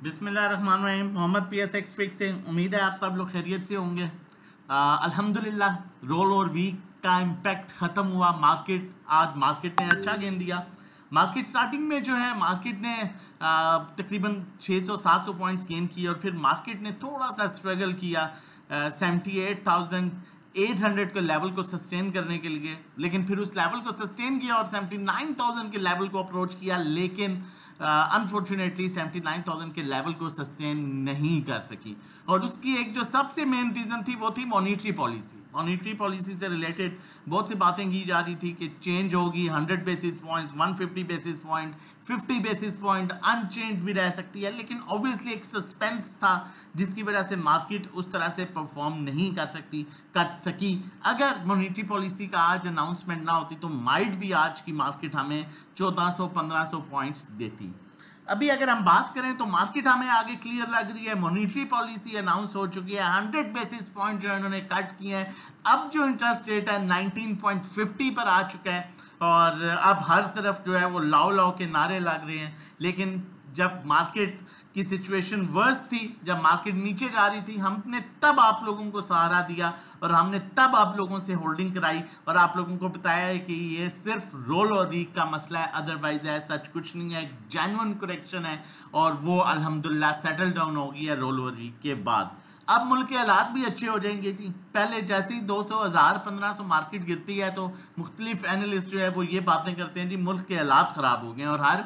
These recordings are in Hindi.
बिस्मिल्लाहिर्रहमानिर्रहीम। मोहम्मद PSX फिक्स से उम्मीद है आप सब लोग खैरियत से होंगे। अल्हम्दुलिल्लाह रोल और वीक का इम्पैक्ट ख़त्म हुआ। मार्केट ने अच्छा गेंद दिया। मार्केट स्टार्टिंग में जो है मार्केट ने तकरीबन 600-700 पॉइंट्स गेन किए और फिर मार्केट ने थोड़ा सा स्ट्रगल किया 78,800 के लेवल को सस्टेन करने के लिए, लेकिन फिर उस लेवल को सस्टेन किया और 79,000 के लेवल को अप्रोच किया, लेकिन अनफॉर्चुनेटली 79,000 के लेवल को सस्टेन नहीं कर सकी। और उसकी एक जो सबसे मेन रीज़न थी वो थी मॉनिटरी पॉलिसी। मॉनिटरी पॉलिसी से रिलेटेड बहुत सी बातें की जा रही थी कि चेंज होगी 100 basis points, 150 basis point, 50 basis point unchange भी रह सकती है, लेकिन ऑब्वियसली एक सस्पेंस था जिसकी वजह से मार्केट उस तरह से परफॉर्म नहीं कर सकी। अगर मॉनिटरी पॉलिसी का आज अनाउंसमेंट ना होती तो माइट भी आज की मार्केट हमें 1400-1500 पॉइंट्स देती। अभी अगर हम बात करें तो मार्केट हमें आगे क्लियर लग रही है। मॉनिटरी पॉलिसी अनाउंस हो चुकी है, 100 बेसिस पॉइंट जो इन्होंने कट किए हैं। अब जो इंटरेस्ट रेट है 19.50 पर आ चुका है और अब हर तरफ जो है वो लाओ के नारे लग रहे हैं। लेकिन जब मार्केट की सिचुएशन वर्स थी, जब मार्केट नीचे जा रही थी, हमने तब आप लोगों को सहारा दिया और हमने तब आप लोगों से होल्डिंग कराई और आप लोगों को बताया है कि ये सिर्फ रोल और रीक का मसला है, अदरवाइज है सच कुछ नहीं है, एक जेन्युइन करेक्शन है और वो अल्हम्दुलिल्लाह सेटल डाउन हो गई है रोल और रीक के बाद। अब मुल्क के हालात भी अच्छे हो जाएंगे जी। पहले जैसे ही 200, 1000, 1500 मार्केट गिरती है तो मुख्तलिफ एनालिस्ट जो है वो ये बातें करते हैं जी मुल्क के हालात ख़राब हो गए, और हर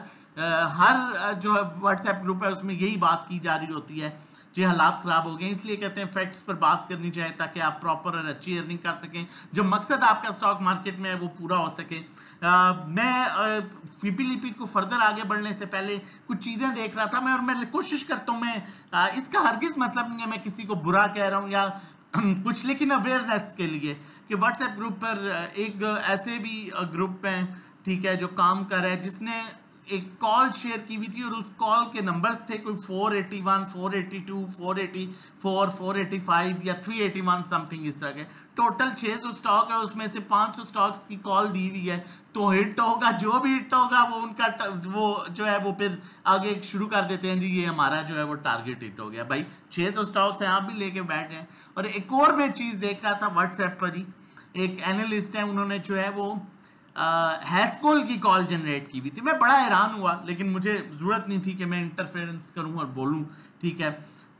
जो है व्हाट्सएप ग्रुप है उसमें यही बात की जा रही होती है जी हालात ख़राब हो गए। इसलिए कहते हैं फैक्ट्स पर बात करनी चाहिए ताकि आप प्रॉपर और अच्छी अर्निंग कर सकें, जो मकसद आपका स्टॉक मार्केट में है वो पूरा हो सके। मैं फीपीलीपी को फर्दर आगे बढ़ने से पहले कुछ चीज़ें देख रहा था मैं, और मैं कोशिश करता हूँ, मैं इसका हरगिज़ मतलब नहीं है मैं किसी को बुरा कह रहा हूँ या कुछ, लेकिन अवेयरनेस के लिए कि व्हाट्सएप ग्रुप पर एक ऐसे भी ग्रुप हैं, ठीक है, जो काम कर रहा है, जिसने एक कॉल शेयर की हुई थी और उस कॉल के नंबर्स थे कोई 481, 482, 484, 485 या 381 समथिंग इस तरह के। टोटल 600 स्टॉक है, उसमें से 500 स्टॉक्स की कॉल दी हुई है। तो हिट होगा, जो भी हिट होगा वो उनका वो जो है वो फिर आगे शुरू कर देते हैं जी ये हमारा जो है वो टारगेट हिट हो गया। भाई 600 स्टॉक्स हैं, आप भी लेके बैठ गए। और एक और मैं चीज़ देख रहा था व्हाट्सएप पर ही, एक एनालिस्ट है, उन्होंने जो है वो हैस्कोल की कॉल जनरेट की हुई थी। मैं बड़ा हैरान हुआ, लेकिन मुझे ज़रूरत नहीं थी कि मैं इंटरफेरेंस करूं और बोलूं, ठीक है।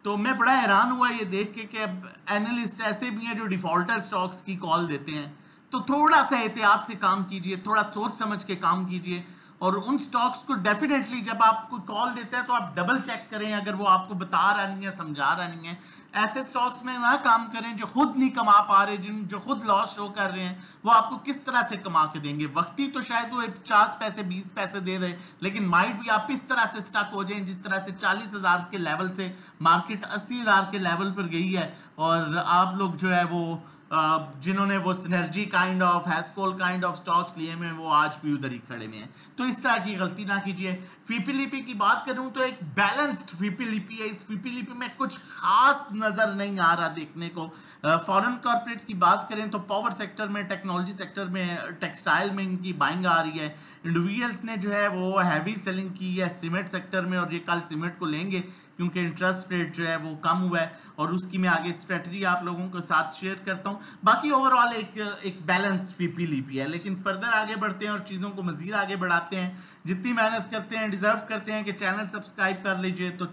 तो मैं बड़ा हैरान हुआ ये देख के कि अब एनालिस्ट ऐसे भी हैं जो डिफ़ॉल्टर स्टॉक्स की कॉल देते हैं। तो थोड़ा सा एहतियात से काम कीजिए, थोड़ा सोच समझ के काम कीजिए, और उन स्टॉक्स को डेफिनेटली जब आपको कॉल देते हैं तो आप डबल चेक करें अगर वो आपको बता रहा नहीं है, समझा रहा नहीं है। ऐसे स्टॉक्स में ना काम करें जो खुद नहीं कमा पा रहे, जो खुद लॉस शो कर रहे हैं, वो आपको किस तरह से कमा के देंगे। वक्ती तो शायद वो 50 पैसे 20 पैसे दे रहे, लेकिन माइट भी आप इस तरह से स्टक हो जाएं जिस तरह से 40,000 के लेवल से मार्केट 80,000 के लेवल पर गई है, और आप लोग जो है वो जिन्होंने वो synergy kind of, Hascol kind of stocks लिए हुए वो आज भी उधर ही खड़े हुए हैं। तो इस तरह की गलती ना कीजिए। फीपीलीपी की बात करूं तो एक बैलेंस्ड फीपीलीपी है। इस फीपीलीपी में कुछ खास नजर नहीं आ रहा देखने को। फॉरेन कॉर्पोरेट्स की बात करें तो पावर सेक्टर में, टेक्नोलॉजी सेक्टर में, टेक्सटाइल में इनकी बाइंग आ रही है। इंडिविजुअल्स ने जो है वो हैवी सेलिंग की है सीमेंट सेक्टर में, और ये कल सीमेंट को लेंगे क्योंकि इंटरेस्ट रेट जो है वो कम हुआ है, और उसकी मैं आगे स्ट्रेटजी आप लोगों के साथ शेयर करता हूँ। बाकी ओवरऑल एक बैलेंस फीपीलीपी है, लेकिन फर्दर आगे बढ़ते हैं और चीज़ों को मजीद आगे बढ़ाते हैं। जितनी मेहनत करते हैं डिजर्व करते हैं कि चैनल सब्सक्राइब कर लीजिए, तो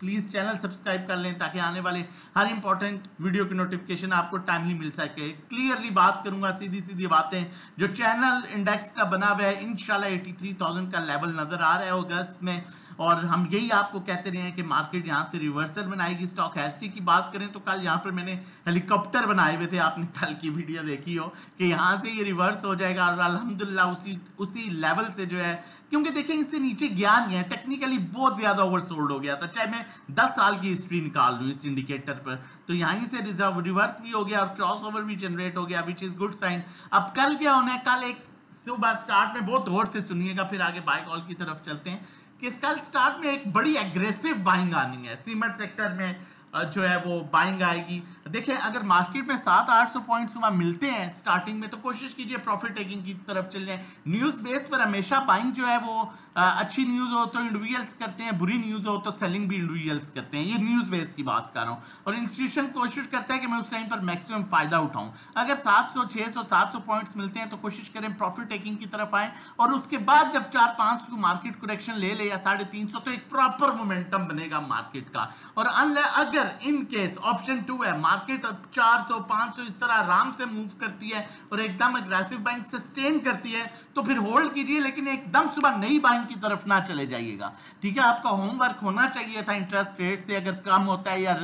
प्लीज़ चैनल सब्सक्राइब कर लें ताकि आने वाले हर इंपॉर्टेंट वीडियो की नोटिफिकेशन आपको टाइमली मिल सके। क्लियरली बात करूंगा, सीधी सीधी बातें। जो चैनल इंडेक्स का बना हुआ है इंशाल्लाह 83,000 का लेवल नज़र आ रहा है अगस्त में, और हम यही आपको कहते रहे हैं कि मार्केट यहाँ से रिवर्सल बनाएगी। स्टॉक हैस्टी की बात करें तो कल यहाँ पर मैंने हेलीकॉप्टर बनाए हुए थे, आपने कल की वीडियो देखी हो, कि यहाँ से ये रिवर्स हो जाएगा और अल्हम्दुलिल्लाह उसी लेवल से जो है, क्योंकि देखें इससे नीचे गया नहीं है, टेक्निकली बहुत ज़्यादा ओवरसोल्ड हो गया था, चाहे मैं 10 साल की हिस्ट्री निकाल लूँ इस इंडिकेटर पर। तो यहीं से रिवर्स भी हो गया और क्रॉस ओवर भी जनरेट हो गया, विच इज़ गुड साइन। अब कल क्या होना है, कल एक सुबह स्टार्ट में, बहुत गौर से सुनिएगा, फिर आगे बाय कॉल की तरफ चलते हैं, कि कल स्टार्ट में एक बड़ी एग्रेसिव बाइंग आनी है सीमेंट सेक्टर में, जो है वो बाइंग आएगी। देखिए अगर मार्केट में 700-800 पॉइंट्स वहाँ मिलते हैं स्टार्टिंग में तो कोशिश कीजिए प्रॉफिट टेकिंग की तरफ चल जाए। न्यूज़ बेस पर हमेशा बाइंग जो है वो अच्छी न्यूज़ हो तो इंडिविजुअल्स करते हैं, बुरी न्यूज़ हो तो सेलिंग भी इंडिविजुअल्स करते हैं। ये न्यूज़ बेस की बात कर रहा हूँ। और इंस्टीट्यूशन कोशिश करता है कि मैं उस टाइम पर मैक्सिमम फायदा उठाऊं। अगर 700, 600, 700 पॉइंट्स मिलते हैं तो कोशिश करें प्रॉफिट टेकिंग की तरफ आए, और उसके बाद जब 400-500 को मार्केट करेक्शन ले ले या 350 तो एक प्रॉपर मोमेंटम बनेगा मार्केट का। और अगर इन केस ऑप्शन 2 है, मार्केट 400-500 इस तरह आराम से मूव करती है और एकदम एग्रेसिव बाइंग सस्टेन करती है तो फिर होल्ड कीजिए, लेकिन एकदम सुबह नई बाइंग की तरफ ना चले जाइएगा। ठीक है, आपका होमवर्क होना चाहिए था इंटरेस्ट रेट से अगर कम होता है या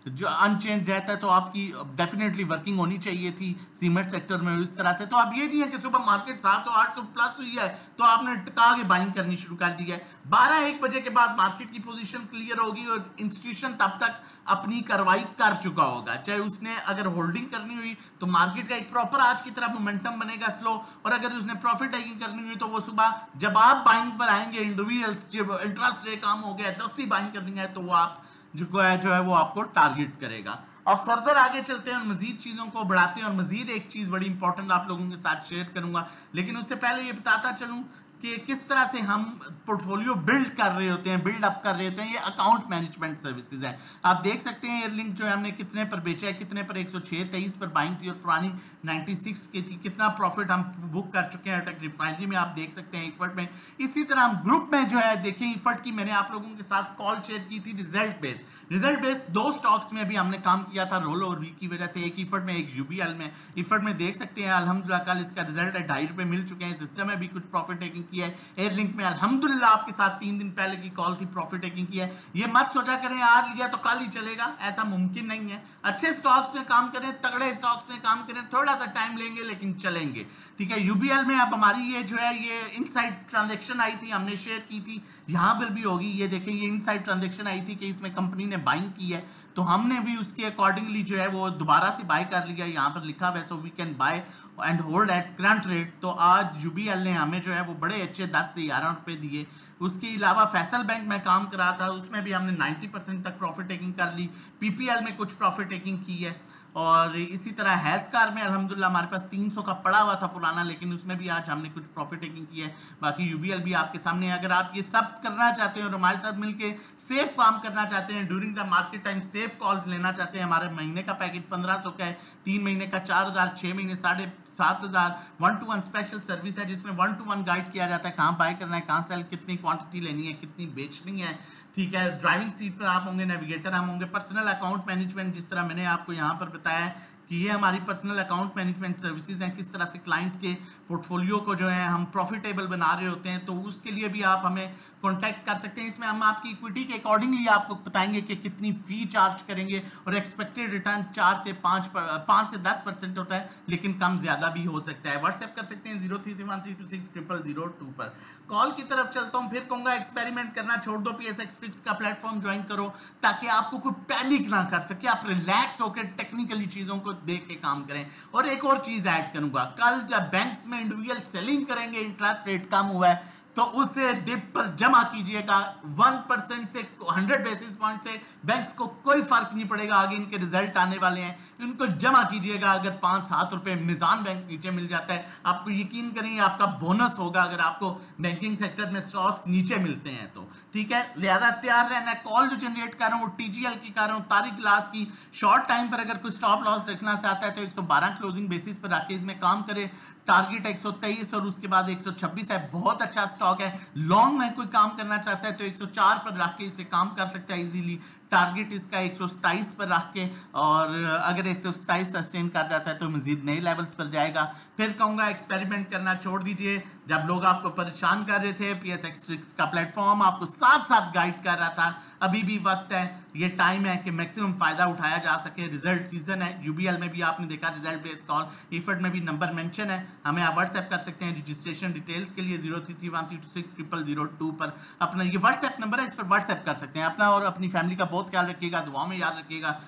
जो अनचेंज रहता है तो आपकी डेफिनेटली वर्किंग होनी चाहिए थी सीमेंट सेक्टर में इस तरह से। तो अब ये नहीं है कि सुबह मार्केट 700-800 प्लस हुई है तो आपने टका के बाइंग करनी शुरू कर दी है। 12-1 बजे के बाद मार्केट की पोजीशन क्लियर होगी और इंस्टीट्यूशन तब तक अपनी कार्रवाई कर चुका होगा। चाहे उसने अगर होल्डिंग करनी हुई तो मार्केट का एक प्रॉपर आज की तरह मोमेंटम बनेगा स्लो, और अगर उसने प्रॉफिट टेकिंग करनी हुई तो वो सुबह जब आप बाइंग पर आएंगे इंडिविजुअल्स जब इंटरेस्ट रेट कम हो गया 10 ही बाइंग करनी है तो वो आप जो है वो आपको टारगेट करेगा। अब फर्दर आगे चलते हैं और मजीद चीजों को बढ़ाते हैं, और मजीद एक चीज बड़ी इंपॉर्टेंट आप लोगों के साथ शेयर करूंगा, लेकिन उससे पहले ये बताता चलूं कि किस तरह से हम पोर्टफोलियो बिल्ड कर रहे होते हैं, बिल्ड अप कर रहे होते हैं। ये अकाउंट मैनेजमेंट सर्विसेज है। आप देख सकते हैं एयरलिंक जो है हमने कितने पर बेचा है, कितने पर 106-23 पर बाइंग थी और पुरानी 96 की थी, कितना प्रॉफिट हम बुक कर चुके हैं अटक रिफाइनरी में आप देख सकते हैं इफर्ट में। इसी तरह हम ग्रुप में जो है देखें इफर्ट की मैंने आप लोगों के साथ कॉल शेयर की थी रिजल्ट बेस 2 स्टॉक्स में भी हमने काम किया था रोल ओवर वीक की वजह से, एक इफर्ट में एक यूबीएल में। इफर्ट में देख सकते हैं अल्हम्दुलिल्लाह कल इसका रिजल्ट है 2.5 रुपए मिल चुके हैं। सिस्टम में भी कुछ प्रॉफिट टेकिंग की है। एयरलिंक में अल्हम्दुलिल्लाह आपके साथ 3 दिन पहले की कॉल थी, प्रॉफिट टेकिंग की है। ये मत सोचा करें आज लिया तो कल ही चलेगा, ऐसा मुमकिन नहीं है। अच्छे स्टॉक्स में काम करें, तगड़े स्टॉक्स में काम करें, थोड़ा सा टाइम लेंगे लेकिन चलेंगे। ठीक है, यूबीएल में अब हमारी ये जो है ये इनसाइड ट्रांजैक्शन आई थी, हमने शेयर की थी, यहां पर भी होगी। ये देखें ये इनसाइड ट्रांजैक्शन आई थी कि इसमें कंपनी ने बाइंग की है तो हमने भी उसके अकॉर्डिंगली जो है वो दोबारा से बाय कर लिया। यहाँ पर लिखा हुआ है so we can buy and hold at current rate. तो आज यूबीएल ने हमें जो है वो बड़े अच्छे 10 से 11 रुपए दिए। उसके अलावा फैसल बैंक में काम करा था, उसमें भी हमने 90% तक प्रॉफिट टेकिंग कर ली। पीपीएल में कुछ प्रॉफिट टेकिंग की है, और इसी तरह हैस्कार में अल्हम्दुलिल्लाह हमारे पास 300 का पड़ा हुआ था पुराना, लेकिन उसमें भी आज हमने कुछ प्रॉफिट टेकिंग की है। बाकी यूबीएल भी आपके सामने। अगर आप ये सब करना चाहते हैं और हमारे साथ मिलके सेफ काम करना चाहते हैं, during the market time safe calls लेना चाहते हैं, हमारे महीने का पैकेज 1500 का है, 3 महीने का 4000, 6 महीने 7,500, 1-to-1 स्पेशल सर्विस है जिसमें 1-to-1 गाइड किया जाता है कहाँ बाय करना है, कहाँ सेल, कितनी क्वांटिटी लेनी है, कितनी बेचनी है। ठीक है, ड्राइविंग सीट पर आप होंगे, नेविगेटर हम होंगे। पर्सनल अकाउंट मैनेजमेंट जिस तरह मैंने आपको यहाँ पर बताया है कि ये हमारी पर्सनल अकाउंट मैनेजमेंट सर्विसेज हैं, किस तरह से क्लाइंट के पोर्टफोलियो को जो है हम प्रॉफिटेबल बना रहे होते हैं, तो उसके लिए भी आप हमें कांटेक्ट कर सकते हैं। इसमें हम आपकी इक्विटी के अकॉर्डिंगली आपको बताएंगे कि कितनी फी चार्ज करेंगे, और एक्सपेक्टेड रिटर्न 4 से 5 से 10% होता है, लेकिन कम ज्यादा भी हो सकता है। व्हाट्सएप कर सकते हैं 0331326002 पर। कॉल की तरफ चलता हूँ, फिर कहूँगा एक्सपेरिमेंट करना छोड़ दो, PSX फिक्स का प्लेटफॉर्म ज्वाइन करो ताकि आपको कोई पैनिक ना कर सके, आप रिलैक्स होकर टेक्निकली चीजों को देख के काम करें। और एक और चीज ऐड करूंगा, कल जब बैंक्स में इंडिविजुअल सेलिंग करेंगे, इंटरेस्ट रेट कम हुआ है तो उसे डिप पर जमा कीजिएगा। 1% से 100 बेसिस पॉइंट से बैंक्स को कोई फर्क नहीं पड़ेगा, आगे इनके रिजल्ट आने वाले हैं, इनको जमा कीजिएगा। अगर 5-7 रुपए मिजान बैंक नीचे मिल जाता है, आपको यकीन करें आपका बोनस होगा अगर आपको बैंकिंग सेक्टर में स्टॉक्स नीचे मिलते हैं तो। ठीक है, लिहाजा तैयार रहना है। कॉल जो जनरेट कर रहा हूँ टीजीएल की कर रहा हूँ, तारिक ग्लास की। शॉर्ट टाइम पर अगर कोई स्टॉप लॉस रखना चाहता है तो 112 क्लोजिंग बेसिस पर आके इसमें काम करे। टारगेट 123 और उसके बाद 126 है, बहुत अच्छा स्टॉक है। लॉन्ग में कोई काम करना चाहता है तो 104 पर रख के इसे काम कर सकता है इजीली। टारगेट इसका 127 पर रख के, और अगर 127 सस्टेन कर जाता है तो मजीद नए लेवल्स पर जाएगा। फिर कहूँगा एक्सपेरिमेंट करना छोड़ दीजिए। जब लोग आपको परेशान कर रहे थे, PSX फिक्स का प्लेटफॉर्म आपको साथ साथ गाइड कर रहा था, अभी भी वक्त है, ये टाइम है कि मैक्सिमम फायदा उठाया जा सके। रिजल्ट सीजन है, यूबीएल में भी आपने देखा रिजल्ट बेस्ड कॉल, इफर्ट में भी नंबर मेंशन है, हमें आप व्हाट्सएप कर सकते हैं रजिस्ट्रेशन डिटेल्स के लिए 0331326002 पर। अपना ये व्हाट्सएप नंबर है, इस पर व्हाट्सएप कर सकते हैं अपना और अपनी फैमिली का बहुत ख्याल रखिएगा, दुआओं में याद रखिएगा।